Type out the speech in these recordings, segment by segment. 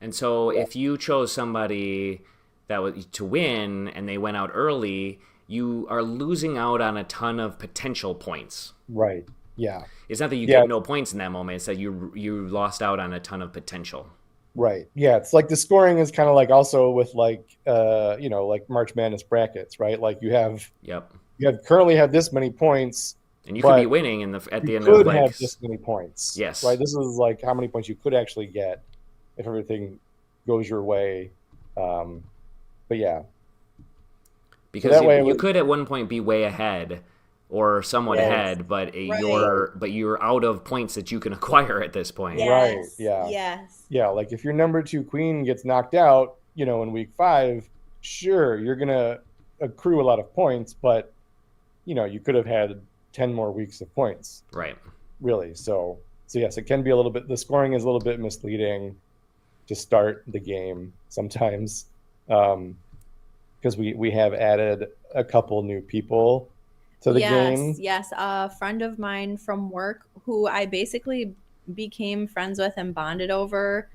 And so if you chose somebody that was to win and they went out early, you are losing out on a ton of potential points. Right. Yeah. It's not that you Yeah. get no points in that moment, it's that you lost out on a ton of potential. Right. Yeah. It's like the scoring is kind of like also with like like March Madness brackets, right? Like Yep. you have currently have this many points, And you could be but winning at you the end of could like have this many points, right? yes. This is like how many points you could actually get if everything goes your way. Um, but yeah, so Because that way it you was, could at one point be way ahead or somewhat right, Yes. ahead, but Right. right, you're out of points that you can acquire at this point. right, Yes. yeah, Yes. yeah. Like if your number two queen gets knocked out, in week five, sure, you're gonna accrue a lot of points, but you could have had 10 more weeks of points, Right. really. So yes, it can be a little bit. The scoring is a little bit misleading to start the game sometimes, because we have added a couple new people to the Yes, game. yes. A friend of mine from work who I basically became friends with and bonded over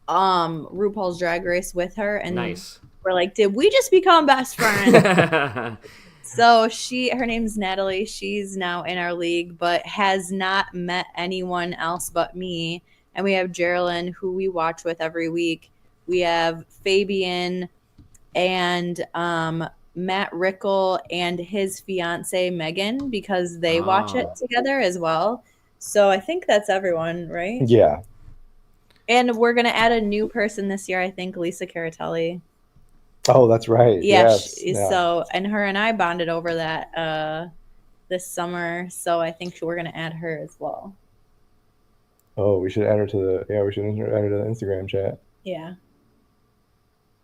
RuPaul's Drag Race with her, and Nice. we're like, did we just become best friends? So her name's Natalie. She's now in our league, but has not met anyone else but me. And we have Geraldine, who we watch with every week. We have Fabian and Matt Rickle and his fiance Megan, because they watch it Oh. together as well. So I think that's everyone, right? Yeah. And we're gonna add a new person this year. I think Lisa Caratelli. Oh, that's right. Yeah. Yes. Yeah. So and her and I bonded over that this summer. So I think we're gonna add her as well. Oh, we should add her to the we should add her to the Instagram chat. Yeah.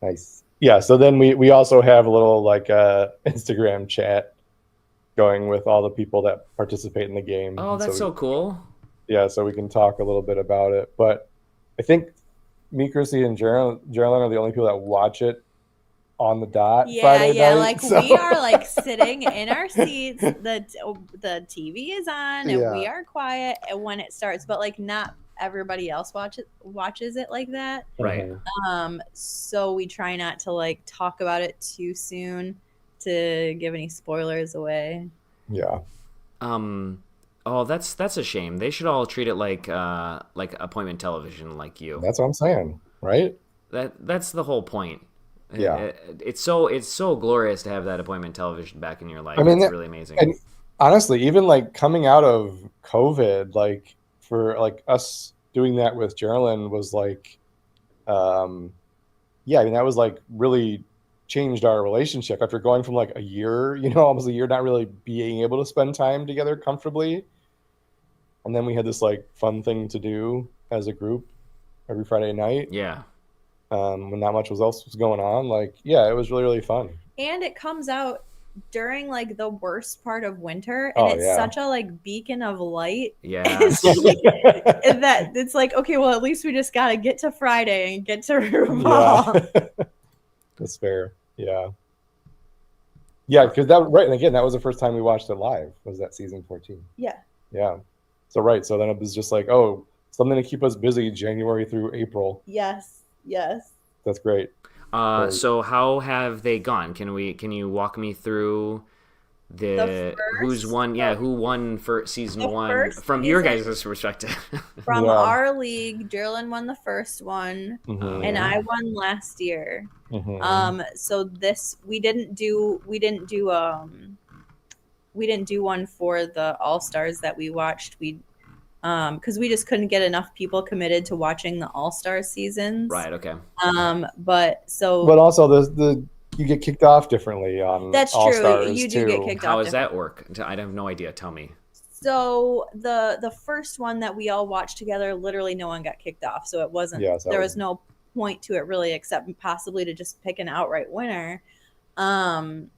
Nice. Yeah. So then we also have a little like Instagram chat going with all the people that participate in the game. Oh, And that's so cool. so we can talk a little bit about it. But I think me, Chrissy, and Geraldine are the only people that watch it on the dot Yeah, Friday yeah. night. Like So we are like sitting in our seats. The TV is on, and we yeah, are quiet when it starts. But like not everybody else watches it like that. Right. Mhm. So we try not to like talk about it too soon to give any spoilers away. Yeah. Oh, that's a shame. They should all treat it like appointment television like you. That's what I'm saying, right? That's the whole point. Yeah. It's so glorious to have that appointment television back in your I life. mean, It's really amazing. and honestly, even like coming out of COVID, like for like us doing that with Geraldine was like, yeah, I mean, that was like really changed our relationship after going from like a year, almost a year, not really being able to spend time together comfortably. And then we had this like fun thing to do as a group every Friday night, Yeah. when not much else was going on. Like, yeah, it was really, really fun. And it comes out during like the worst part of winter, and Oh, it's yeah. such a like beacon of light. Yes. That it's like, okay, well, at least we just got to get to Friday and get to Rupaul. Yeah. That's fair. Yeah. Yeah, because that right, and again, that was the first time we watched it live, was that season 14. Yeah. Yeah. So right. So then it was just like, oh, something to keep us busy January through April. Yes. Yes. That's great. Right. So how have they gone? Can you walk me through The who's first, won? Yeah, who won for season the one first from your season guys' perspective? from Yeah. our league, Geraldine won the first one, Mhm. and Yeah. I won last year. Mhm. So this we didn't do one for the All Stars that we watched. We because we just couldn't get enough people committed to watching the All Star seasons. Right. Okay. But But also the you get kicked off differently on that's All true. Stars You do get too. kicked How off. does that work? I have no idea. Tell me. So the first one that we all watched together, literally no one got kicked off. So it wasn't. Yes, There was no point to it really, except possibly to just pick an outright winner. And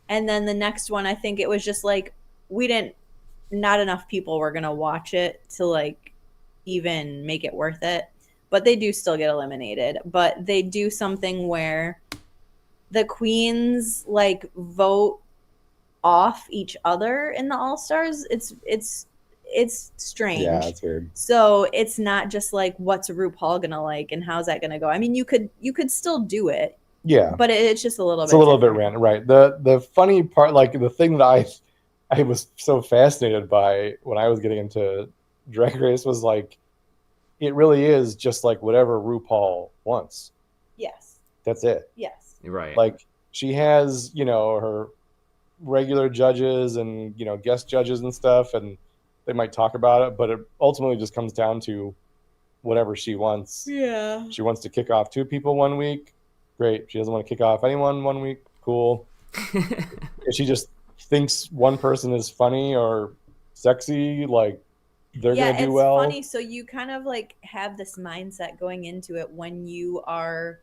then the next one, I think it was just like not enough people were gonna watch it to like even make it worth it. But they do still get eliminated. But they do something where the queens like vote off each other in the All Stars. It's it's strange. Yeah, it's weird. So it's not just like what's RuPaul gonna like and how's that gonna go. I mean, you could still do it. Yeah, but it's just a little it's bit. a little bit different. random, right? The funny part, like the thing that I was so fascinated by when I was getting into Drag Race was like, it really is just like whatever RuPaul wants. Yes. That's it. Yes. Right. Like she has, her regular judges and guest judges and stuff, and they might talk about it, but it ultimately just comes down to whatever she wants. Yeah. She wants to kick off 2 people one week, great. She doesn't want to kick off anyone one week, cool. If she just thinks one person is funny or sexy, like they're gonna do well. It's funny. So you kind of like have this mindset going into it when you are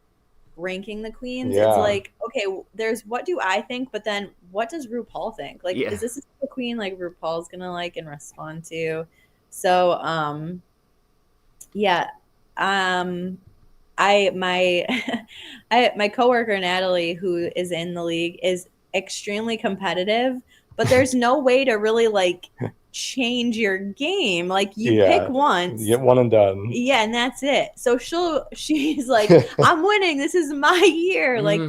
ranking the queens. Yeah. It's like, okay, there's what do I think, but then what does RuPaul think? Like, is this the queen like RuPaul's gonna like and respond to? So, my coworker Natalie, who is in the league, is extremely competitive, but there's no way to really like change your game. Like you pick once, you get one and done. Yeah, and that's it. So she's like, I'm winning. This is my year. Like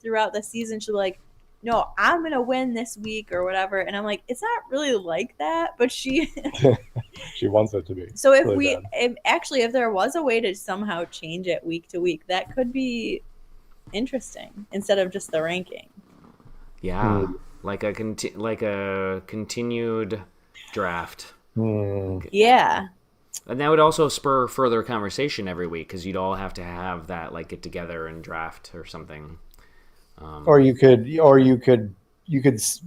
throughout the season, she'll be like, no, I'm gonna win this week or whatever. And I'm like, it's not really like that, but she she wants it to be. So if there was a way to somehow change it week to week, that could be interesting instead of just the ranking. Yeah, like a continued draft. Yeah. And that would also spur further conversation every week because you'd all have to have that like get together and draft or something. Or you could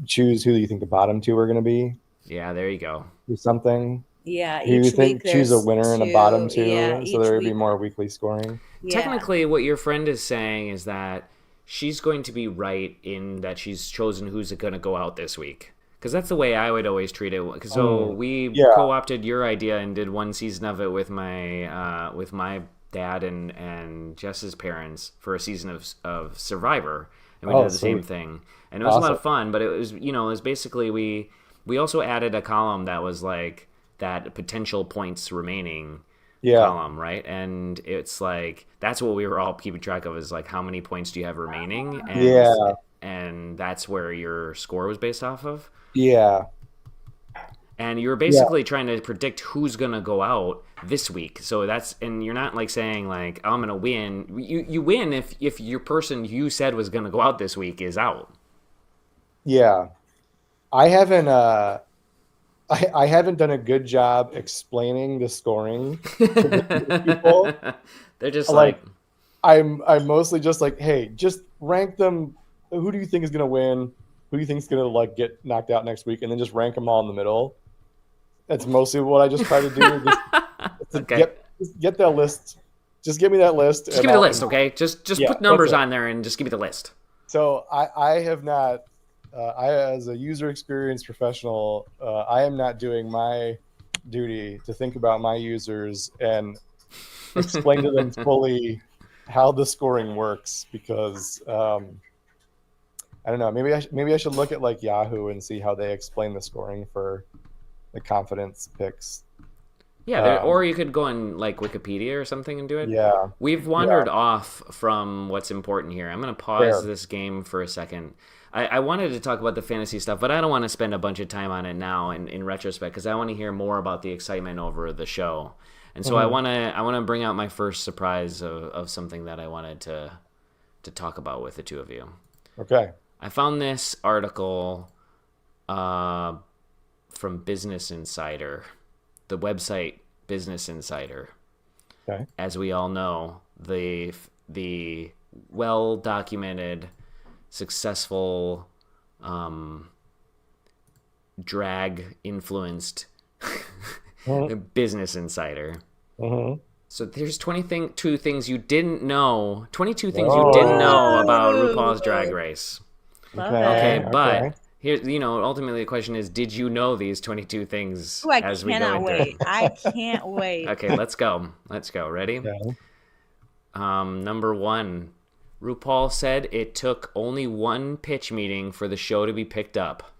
choose who you think the bottom 2 are going to be. Yeah, there you go. Do something. Yeah, who you think choose a winner and a bottom 2, so there would be more weekly scoring. Yeah. Technically, what your friend is saying is that she's going to be right in that she's chosen who's going to go out this week. Because that's the way I would always treat it. So we co-opted your idea and did one season of it with my dad and Jess's parents for a season of Survivor, and we did the same thing, and it was a lot of fun. But it was basically we also added a column that was like that potential points remaining column, right? And it's like that's what we were all keeping track of is like how many points do you have remaining, and that's where your score was based off of. Yeah. And you're basically trying to predict who's gonna go out this week. So and you're not like saying like I'm gonna win. You win if your person you said was gonna go out this week is out. Yeah, I haven't done a good job explaining the scoring to people. They're just like I'm mostly just like, hey, just rank them. Who do you think is gonna win? Who do you think is gonna like get knocked out next week? And then just rank them all in the middle. That's mostly what I just try to do. Get that list. Just give me that list. Just give me the list, okay? Just put numbers on there and just give me the list. So I have not, as a user experience professional, I am not doing my duty to think about my users and explain to them fully how the scoring works because I don't know. Maybe I should look at like Yahoo and see how they explain the scoring for the confidence picks. Yeah, or you could go on like Wikipedia or something and do it. Yeah. We've wandered off from what's important here. I'm going to pause this game for a second. I wanted to talk about the fantasy stuff, but I don't want to spend a bunch of time on it now in retrospect because I want to hear more about the excitement over the show. And so I want to bring out my first surprise of something that I wanted to talk about with the two of you. Okay. I found this article from Business Insider, the website Business Insider. Okay. As we all know, the well-documented, successful, drag-influenced Business Insider. Mm-hmm. So there's 22 things you didn't know. 22 things you didn't know about RuPaul's Drag Race. Okay, but here, ultimately the question is, did you know these 22 things as we go into it? I can't wait. Okay, let's go. Ready? Okay. Number 1, RuPaul said it took only one pitch meeting for the show to be picked up.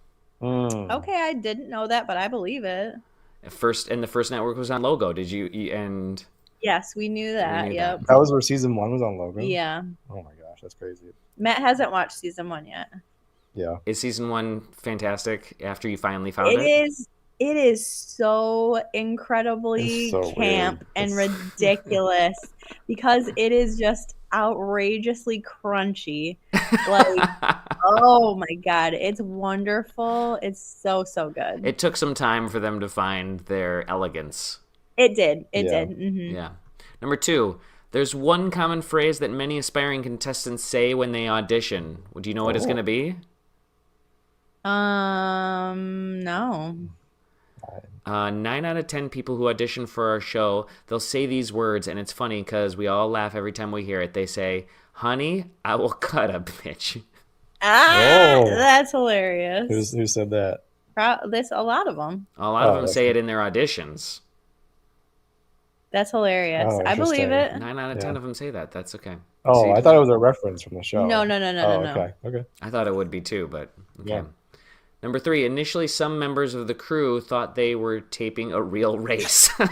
Okay, I didn't know that, but I believe it. The first network was on Logo. Did you? And Yes, we knew that. Yep. That was where season 1 was on Logo? Yeah. Oh my gosh, that's crazy. Matt hasn't watched season 1 yet. Yeah. Is season 1 fantastic after you finally found it? It is so incredibly camp and ridiculous because it is just outrageously crunchy. Like, oh my God, it's wonderful. It's so, so good. It took some time for them to find their elegance. It did. It did. Mm-hmm. Yeah. Number 2, there's one common phrase that many aspiring contestants say when they audition. Do you know what it's going to be? No. 9 out of 10 people who audition for our show, they'll say these words, and it's funny because we all laugh every time we hear it. They say, "Honey, I will cut a bitch." That's hilarious. Who said that? A lot of them. A lot of them say it in their auditions. That's hilarious. I believe it. 9 out of 10 of them say that. That's okay. Oh, I thought it was a reference from the show. No. Okay. I thought it would be too, but okay. Yeah. Number 3, initially some members of the crew thought they were taping a real race. Okay,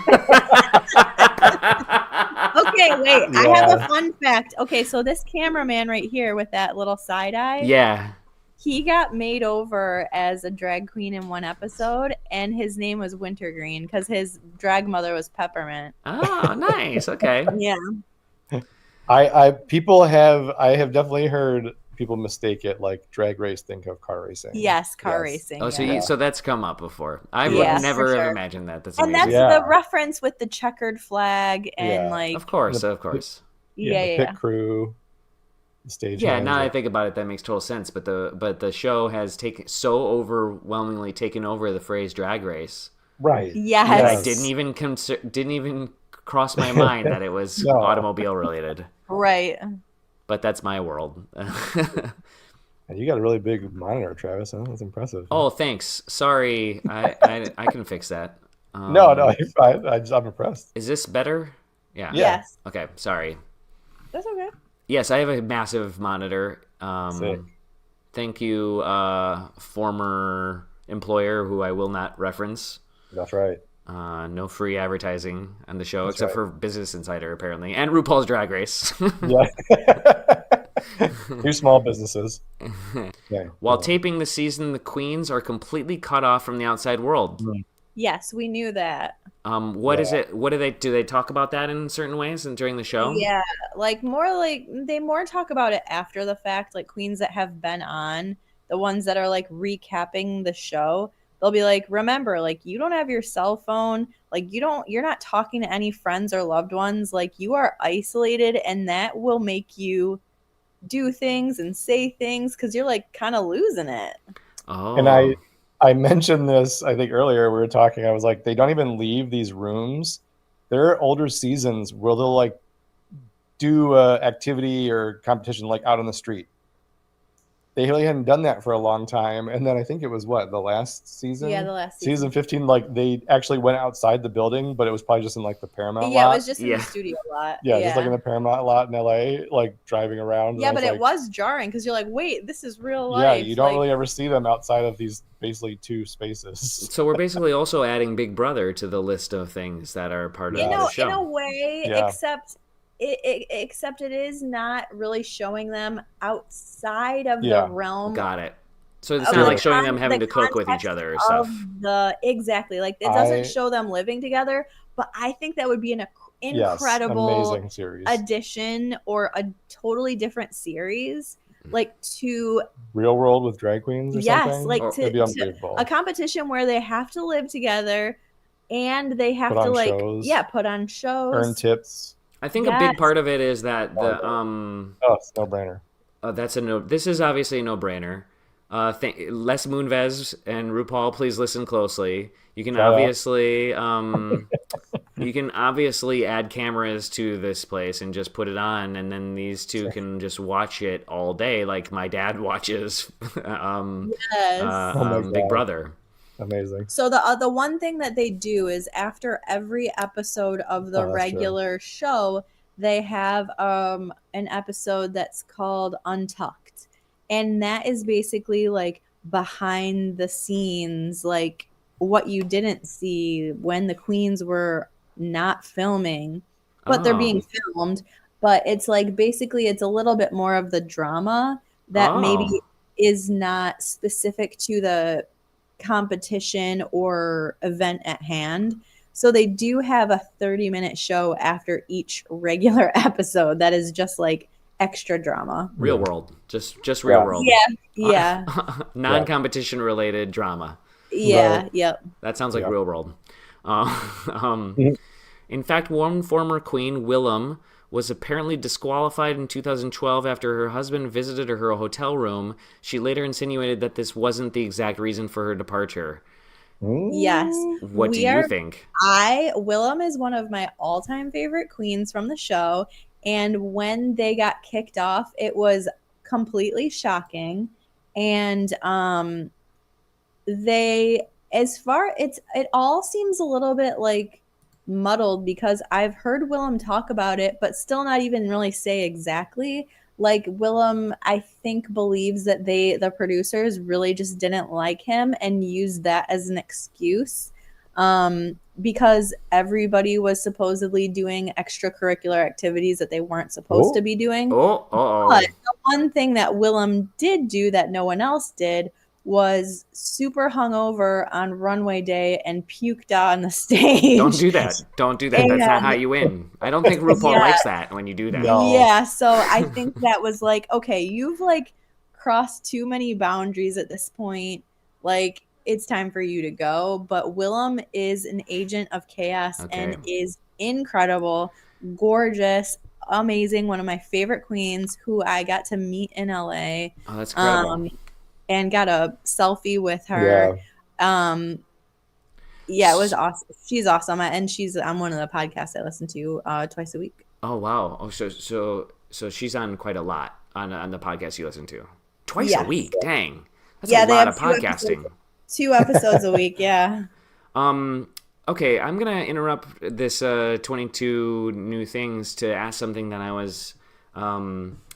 wait. I have a fun fact. Okay, so this cameraman right here with that little side eye. Yeah. He got made over as a drag queen in one episode, and his name was Wintergreen because his drag mother was Peppermint. Oh, nice. Okay. Yeah. I have definitely heard people mistake it like drag race, think of car racing. Yes, car racing. Oh, so that's come up before. I would never have imagined that. That's amazing. And that's the reference with the checkered flag and like. Of course. The pit crew. Stage now that I think about it, that makes total sense. But the show has so overwhelmingly taken over the phrase drag race, right? Yes. I didn't even cross my mind that it was automobile related, right? But that's my world. And you got a really big monitor, Travis. Huh? That's impressive. Oh, thanks. Sorry, I can fix that. No, you're fine. I'm impressed. Is this better? Yeah. Yes. Okay. Sorry. That's okay. Yes, I have a massive monitor. Thank you, former employer who I will not reference. That's right. No free advertising on the show, except for Business Insider, apparently, and RuPaul's Drag Race. Two small businesses. While taping the season, the queens are completely cut off from the outside world. Yes, we knew that. What is it? What do they talk about that in certain ways and during the show? Yeah, they more talk about it after the fact, like queens that have been on, the ones that are like recapping the show. They'll be like, remember, like you don't have your cell phone, like you're not talking to any friends or loved ones, like you are isolated, and that will make you do things and say things because you're like kind of losing it. Oh. And I mentioned this, I think earlier we were talking, I was like, they don't even leave these rooms. There are older seasons where they'll like do activity or competition like out on the street. They really hadn't done that for a long time. And then I think it was the last season? Yeah, the last season. Season 15, like they actually went outside the building, but it was probably just in like the Paramount lot. Yeah, it was just in the studio lot. Yeah, just like in the Paramount lot in LA, like driving around. Yeah, but it was jarring because you're like, wait, this is real life. Yeah, you don't really ever see them outside of these basically two spaces. So we're basically also adding Big Brother to the list of things that are part of the show. In a way, except it is not really showing them outside of the realm. Got it. So it's not like showing them having to cook with each other or stuff. Exactly. Like it doesn't show them living together, but I think that would be an incredible amazing series addition or a totally different series. Like to Real World with drag queens or something? Yes, like to a competition where they have to live together and they have to like shows. Put on shows. Earn tips. I think a big part of it is that it's no brainer. This is obviously a no-brainer. Les Moonves and RuPaul, please listen closely. You can obviously add cameras to this place and just put it on, and then these two can just watch it all day, like my dad watches Big Brother. Amazing. So the one thing that they do is after every episode of the regular show, they have an episode that's called Untucked. And that is basically like behind the scenes, like what you didn't see when the queens were not filming, but they're being filmed. But it's like basically it's a little bit more of the drama that maybe is not specific to the competition or event at hand. So they do have a 30-minute show after each regular episode that is just like extra drama. Real world. Just real world. Yeah. Non-competition related drama. Yeah, Right. yep. That sounds like real world. In fact, one former queen, Willem, was apparently disqualified in 2012 after her husband visited her hotel room. She later insinuated that this wasn't the exact reason for her departure. Yes. What do you think? Willem is one of my all-time favorite queens from the show, and when they got kicked off, it was completely shocking. And it all seems a little bit like muddled because I've heard Willem talk about it, but still not even really say exactly. Like Willem, I think, believes that the producers really just didn't like him and used that as an excuse, because everybody was supposedly doing extracurricular activities that they weren't supposed to be doing. But the one thing that Willem did do that no one else did was super hungover on runway day and puked on the stage. Don't do that. That's not how you win. I don't think RuPaul likes that when you do that. No. Yeah, so I think that was like, okay, you've like crossed too many boundaries at this point. Like, it's time for you to go. But Willem is an agent of chaos and is incredible, gorgeous, amazing, one of my favorite queens who I got to meet in LA. Oh, that's incredible. And got a selfie with her. It was awesome. She's awesome, and she's on one of the podcasts I listen to twice a week. Oh wow! Oh, so she's on quite a lot on the podcast you listen to twice a week. Dang, that's a lot of podcasting. 2 episodes a week. Yeah. Okay, I'm gonna interrupt this 22 new things to ask something that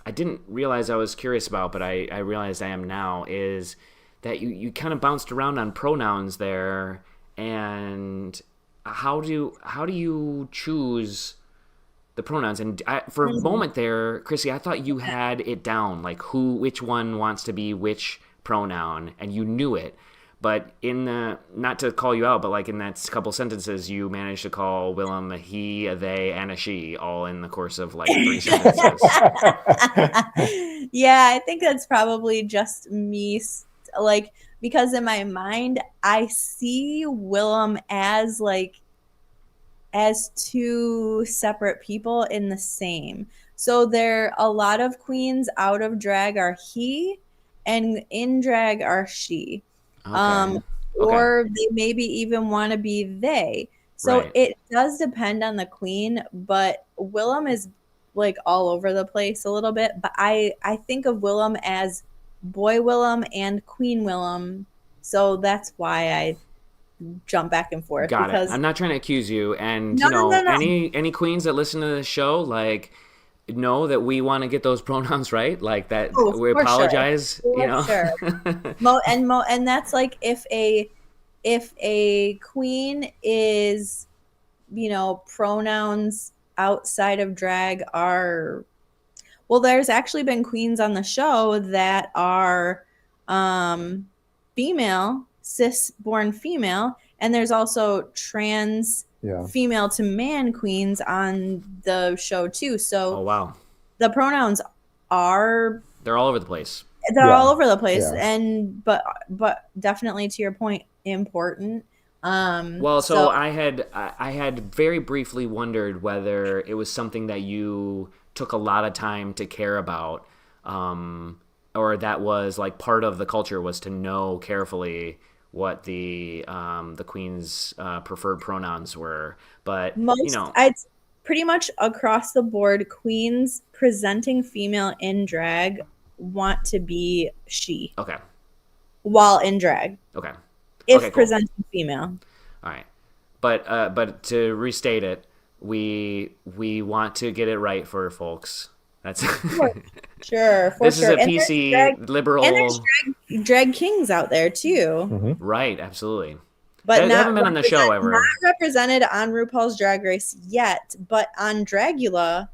I didn't realize I was curious about, but I realized I am now, is that you kind of bounced around on pronouns there, and how do you choose the pronouns? And for a moment there, Chrissy, I thought you had it down, like which one wants to be which pronoun, and you knew it. But not to call you out, but like in that couple sentences, you managed to call Willem a he, a they, and a she, all in the course of like 3 sentences. Yeah, I think that's probably just me, like, because in my mind, I see Willem as 2 separate people in the same. So a lot of queens out of drag are he, and in drag are she. Or they maybe even want to be they. So it does depend on the queen, but Willem is like all over the place a little bit. But I think of Willem as boy Willem and queen Willem. So that's why I jump back and forth. Got it. I'm not trying to accuse you. And No. any queens that listen to this show, like, know that we want to get those pronouns right, like that. We apologize, sure. And that's like if a queen is, pronouns outside of drag are, well, there's actually been queens on the show that are female, cis-born female, and there's also trans female to man queens on the show too. So the pronouns they're all over the place. All over the place. And but definitely, to your point, important. So I had very briefly wondered whether it was something that you took a lot of time to care about, or that was like part of the culture, was to know carefully what the queen's preferred pronouns were. But it's pretty much across the board. Queens presenting female in drag want to be she. Okay. While in drag. Okay. If presenting female. All right. But to restate it, we want to get it right for folks. That's Sure, for this sure. is a And PC liberal. And there's drag kings out there too. Mm-hmm. Right, absolutely. But they haven't been on the show ever. Not represented on RuPaul's Drag Race yet, but on Dragula,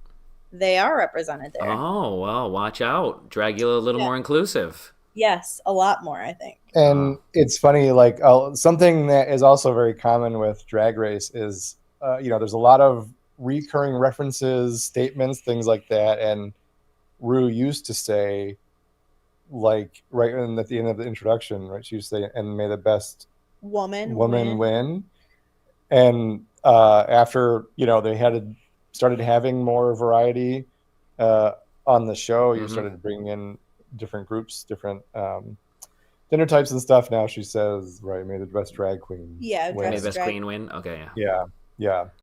they are represented there. Oh, well, watch out. Dragula a little more inclusive. Yes, a lot more, I think. And it's funny, like something that is also very common with Drag Race is, there's a lot of recurring references, statements, things like that. And Rue used to say, like right at the end of the introduction, right? She used to say, "And may the best woman win." And after they started having more variety on the show, you started to bring in different groups, different dinner types and stuff. Now she says, right, may the best drag queen win. May the best queen win. Okay, yeah.